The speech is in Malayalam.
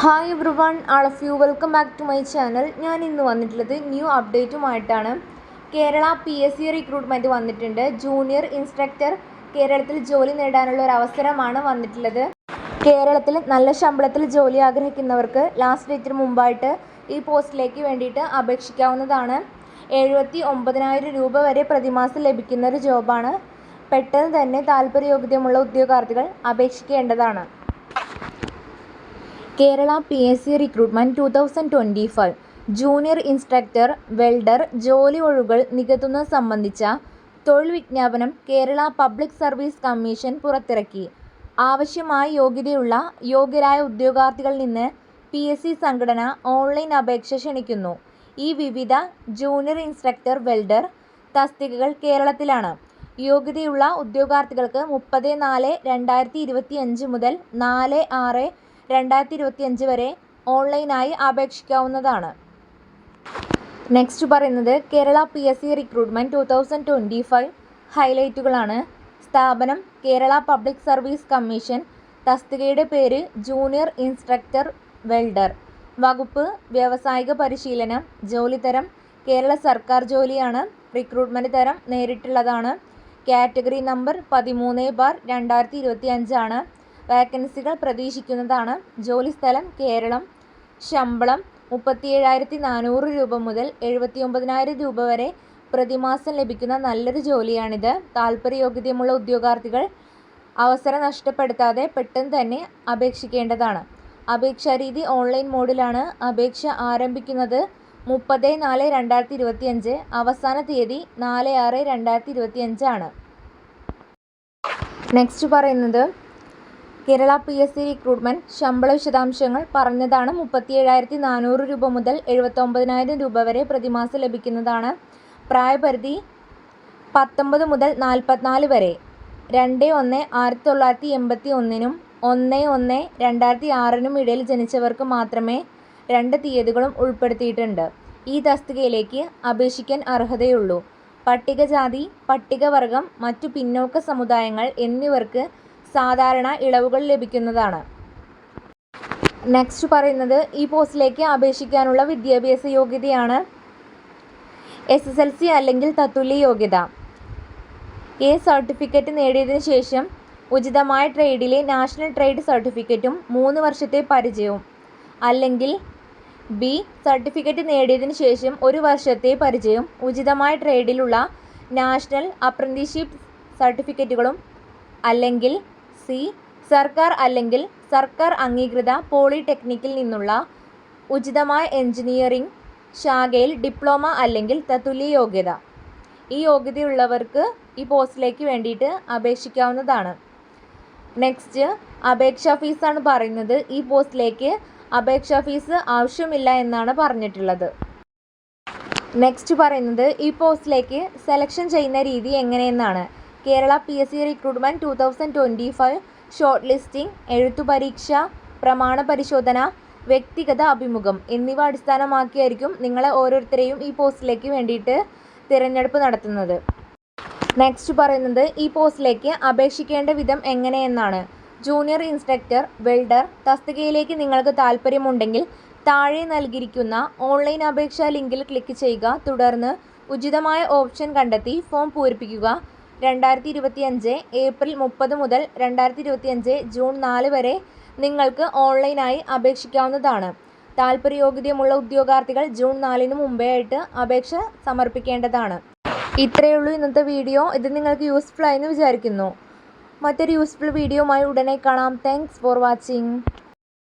Hi everyone, all of you welcome back to my channel. ഞാൻ ഇന്ന് വന്നിട്ടുള്ളത് ന്യൂ അപ്ഡേറ്റുമായിട്ടാണ്. കേരള PSC റിക്രൂട്ട്മെൻറ്റ് വന്നിട്ടുണ്ട്. ജൂനിയർ ഇൻസ്ട്രക്ടർ കേരളത്തിൽ ജോലി നേടാനുള്ള ഒരു അവസരമാണ് വന്നിട്ടുള്ളത്. കേരളത്തിൽ നല്ല ശമ്പളത്തിൽ ജോലി ആഗ്രഹിക്കുന്നവർക്ക് ലാസ്റ്റ് ഡേറ്റിന് മുമ്പായിട്ട് ഈ പോസ്റ്റിലേക്ക് വേണ്ടിയിട്ട് അപേക്ഷിക്കാവുന്നതാണ്. 79,000 രൂപ വരെ പ്രതിമാസം ലഭിക്കുന്ന ഒരു ജോബാണ്. പെട്ടെന്ന് തന്നെ താല്പര്യയോഗ്യതയുള്ള ഉദ്യോഗാർത്ഥികൾ അപേക്ഷിക്കേണ്ടതാണ്. Kerala PSC recruitment 2025 junior instructor welder ജോലി ഒഴിവുകൾ നികത്തുന്നത് സംബന്ധിച്ച തൊഴിൽ വിജ്ഞാപനം കേരള പബ്ലിക് സർവീസ് കമ്മീഷൻ പുറത്തിറക്കി. ആവശ്യമായ യോഗ്യരായ ഉദ്യോഗാർത്ഥികളിൽ നിന്ന് PSC സംഘടന ഓൺലൈൻ അപേക്ഷ ക്ഷണിക്കുന്നു. ഈ വിവിധ ജൂനിയർ ഇൻസ്ട്രക്ടർ വെൽഡർ തസ്തികകൾ കേരളത്തിലാണ്. യോഗ്യതയുള്ള ഉദ്യോഗാർത്ഥികൾക്ക് 30/4/2025 മുതൽ 4/6/2025 വരെ ഓൺലൈനായി അപേക്ഷിക്കാവുന്നതാണ്. നെക്സ്റ്റ് പറയുന്നത് കേരള PSC റിക്രൂട്ട്മെൻറ്റ് 2025 ഹൈലൈറ്റുകളാണ്. സ്ഥാപനം കേരള പബ്ലിക് സർവീസ് കമ്മീഷൻ. തസ്തികയുടെ പേര് ജൂനിയർ ഇൻസ്ട്രക്ടർ വെൽഡർ. വകുപ്പ് വ്യാവസായിക പരിശീലനം. ജോലിതരം കേരള സർക്കാർ ജോലിയാണ്. റിക്രൂട്ട്മെൻറ്റ് തരം നേരിട്ടുള്ളതാണ്. കാറ്റഗറി നമ്പർ 13/2025 ആണ്. വാക്കൻസികൾ പ്രതീക്ഷിക്കുന്നതാണ്. ജോലിസ്ഥലം കേരളം. ശമ്പളം 37,400 രൂപ മുതൽ 79,000 രൂപ വരെ പ്രതിമാസം ലഭിക്കുന്ന നല്ലൊരു ജോലിയാണിത്. താല്പര്യയോഗ്യതയുള്ള ഉദ്യോഗാർത്ഥികൾ അവസരം നഷ്ടപ്പെടുത്താതെ പെട്ടെന്ന് തന്നെ അപേക്ഷിക്കേണ്ടതാണ്. അപേക്ഷാരീതി ഓൺലൈൻ മോഡിലാണ്. അപേക്ഷ ആരംഭിക്കുന്നത് 30/4/2025. അവസാന തീയതി 4/6/2025 ആണ്. നെക്സ്റ്റ് പറയുന്നത് കേരള PSC റിക്രൂട്ട്മെൻറ്റ് ശമ്പള വിശദാംശങ്ങൾ പറഞ്ഞതാണ്. 37,400 രൂപ മുതൽ 79,000 രൂപ വരെ പ്രതിമാസം ലഭിക്കുന്നതാണ്. പ്രായപരിധി 19 മുതൽ 44 വരെ. 2/1/1981 1/1/2006 ഇടയിൽ ജനിച്ചവർക്ക് മാത്രമേ 2 തീയതികളും ഉൾപ്പെടുത്തിയിട്ടുണ്ട്. ഈ തസ്തികയിലേക്ക് അപേക്ഷിക്കാൻ അർഹതയുള്ളൂ. പട്ടികജാതി, പട്ടികവർഗം, മറ്റു പിന്നോക്ക സമുദായങ്ങൾ എന്നിവർക്ക് സാധാരണ ഇളവുകൾ ലഭിക്കുന്നതാണ്. നെക്സ്റ്റ് പറയുന്നത് ഈ പോസ്റ്റിലേക്ക് അപേക്ഷിക്കാനുള്ള വിദ്യാഭ്യാസ യോഗ്യതയാണ്. SSLC അല്ലെങ്കിൽ തത്തുല്യ യോഗ്യത. സർട്ടിഫിക്കറ്റ് നേടിയതിനു ശേഷം ഉചിതമായ ട്രേഡിലെ നാഷണൽ ട്രേഡ് സർട്ടിഫിക്കറ്റും 3 വർഷത്തെ പരിചയവും. അല്ലെങ്കിൽ B സർട്ടിഫിക്കറ്റ് നേടിയതിനു ശേഷം 1 വർഷത്തെ പരിചയവും ഉചിതമായ ട്രേഡിലുള്ള നാഷണൽ അപ്രന്റീസ്ഷിപ്പ് സർട്ടിഫിക്കറ്റുകളും. അല്ലെങ്കിൽ C സർക്കാർ അല്ലെങ്കിൽ സർക്കാർ അംഗീകൃത പോളിടെക്നിക്കിൽ നിന്നുള്ള ഉചിതമായ എഞ്ചിനീയറിംഗ് ശാഖയിൽ ഡിപ്ലോമ അല്ലെങ്കിൽ തത്തുല്യ യോഗ്യത. ഈ യോഗ്യതയുള്ളവർക്ക് ഈ പോസ്റ്റിലേക്ക് വേണ്ടിയിട്ട് അപേക്ഷിക്കാവുന്നതാണ്. നെക്സ്റ്റ് അപേക്ഷാ ഫീസാണ് പറയുന്നത്. ഈ പോസ്റ്റിലേക്ക് അപേക്ഷാ ഫീസ് ആവശ്യമില്ല എന്നാണ് പറഞ്ഞിട്ടുള്ളത്. നെക്സ്റ്റ് പറയുന്നത് ഈ പോസ്റ്റിലേക്ക് സെലക്ഷൻ ചെയ്യുന്ന രീതി എങ്ങനെയെന്നാണ്. Kerala PSC recruitment 2025 short listing, എഴുത്തുപരീക്ഷ, പ്രമാണ പരിശോധന, വ്യക്തിഗത അഭിമുഖം എന്നിവ അടിസ്ഥാനമാക്കിയായിരിക്കും നിങ്ങളെ ഓരോരുത്തരെയും ഈ പോസ്റ്റിലേക്ക് വേണ്ടിയിട്ട് തിരഞ്ഞെടുപ്പ് നടത്തുന്നത്. നെക്സ്റ്റ് പറയുന്നത് ഈ പോസ്റ്റിലേക്ക് അപേക്ഷിക്കേണ്ട വിധം എങ്ങനെയെന്നാണ്. ജൂനിയർ ഇൻസ്ട്രക്ടർ വെൽഡർ തസ്തികയിലേക്ക് നിങ്ങൾക്ക് താല്പര്യമുണ്ടെങ്കിൽ താഴെ നൽകിയിരിക്കുന്ന ഓൺലൈൻ അപേക്ഷാ ലിങ്കിൽ ക്ലിക്ക് ചെയ്യുക. തുടർന്ന് ഉചിതമായ ഓപ്ഷൻ കണ്ടെത്തി ഫോം പൂരിപ്പിക്കുക. 2025 ഏപ്രിൽ 30 മുതൽ 2025 ജൂൺ 4 വരെ നിങ്ങൾക്ക് ഓൺലൈനായി അപേക്ഷിക്കാവുന്നതാണ്. താല്പര്യയോഗ്യതയുള്ള ഉദ്യോഗാർത്ഥികൾ ജൂൺ 4 മുമ്പേ ആയിട്ട് അപേക്ഷ സമർപ്പിക്കേണ്ടതാണ്. ഇത്രയേ ഉള്ളൂ ഇന്നത്തെ വീഡിയോ. ഇത് നിങ്ങൾക്ക് യൂസ്ഫുൾ ആയെന്ന് വിചാരിക്കുന്നു. മറ്റൊരു യൂസ്ഫുൾ വീഡിയോയുമായി ഉടനെ കാണാം. Thanks for watching.